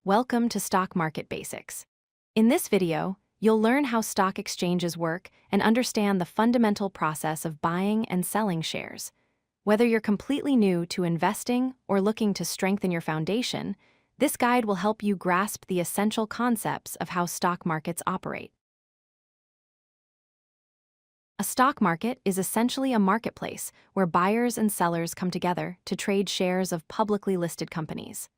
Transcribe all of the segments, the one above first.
Welcome to Stock Market Basics. In this video, you'll learn how stock exchanges work and understand the fundamental process of buying and selling shares. Whether you're completely new to investing or looking to strengthen your foundation, this guide will help you grasp the essential concepts of how stock markets operate. A stock market is essentially a marketplace where buyers and sellers come together to trade shares of publicly listed companies.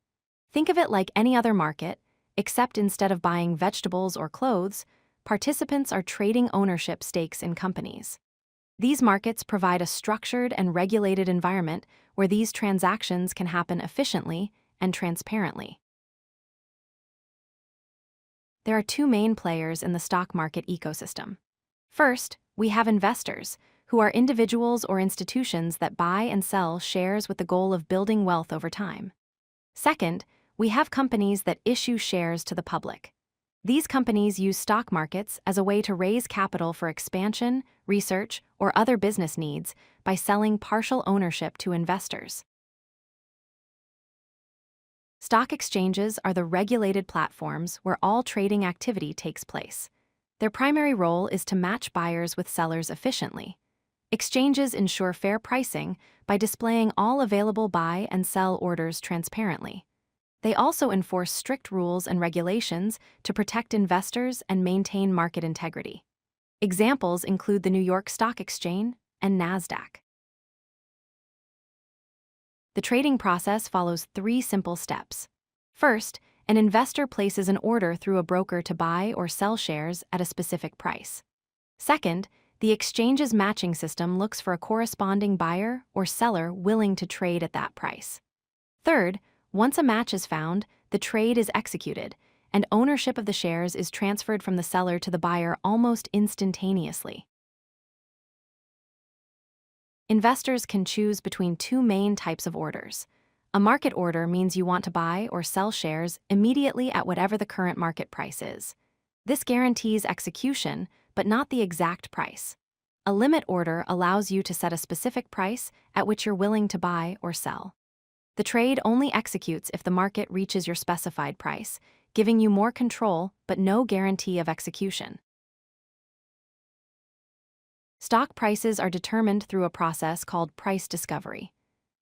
Think of it like any other market, except instead of buying vegetables or clothes, participants are trading ownership stakes in companies. These markets provide a structured and regulated environment where these transactions can happen efficiently and transparently. There are two main players in the stock market ecosystem. First, we have investors, who are individuals or institutions that buy and sell shares with the goal of building wealth over time. Second, we have companies that issue shares to the public. These companies use stock markets as a way to raise capital for expansion, research, or other business needs by selling partial ownership to investors. Stock exchanges are the regulated platforms where all trading activity takes place. Their primary role is to match buyers with sellers efficiently. Exchanges ensure fair pricing by displaying all available buy and sell orders transparently. They also enforce strict rules and regulations to protect investors and maintain market integrity. Examples include the New York Stock Exchange and NASDAQ. The trading process follows three simple steps. First, an investor places an order through a broker to buy or sell shares at a specific price. Second, the exchange's matching system looks for a corresponding buyer or seller willing to trade at that price. Third, once a match is found, the trade is executed, and ownership of the shares is transferred from the seller to the buyer almost instantaneously. Investors can choose between two main types of orders. A market order means you want to buy or sell shares immediately at whatever the current market price is. This guarantees execution, but not the exact price. A limit order allows you to set a specific price at which you're willing to buy or sell. The trade only executes if the market reaches your specified price, giving you more control but no guarantee of execution. Stock prices are determined through a process called price discovery.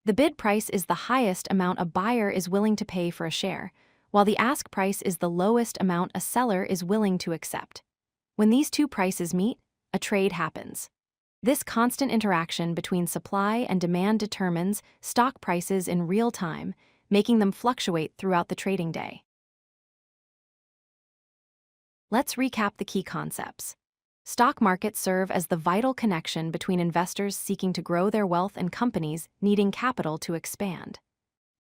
The bid price is the highest amount a buyer is willing to pay for a share, while the ask price is the lowest amount a seller is willing to accept. When these two prices meet, a trade happens. This constant interaction between supply and demand determines stock prices in real time, making them fluctuate throughout the trading day. Let's recap the key concepts. Stock markets serve as the vital connection between investors seeking to grow their wealth and companies needing capital to expand.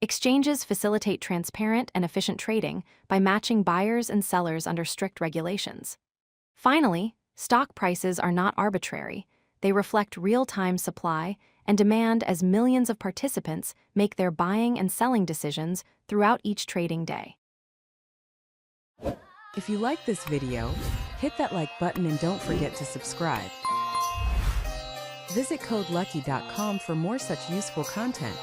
Exchanges facilitate transparent and efficient trading by matching buyers and sellers under strict regulations. Finally, stock prices are not arbitrary. They reflect real-time supply and demand as millions of participants make their buying and selling decisions throughout each trading day. If you like this video, hit that like button and don't forget to subscribe. Visit CodeLucky.com for more such useful content.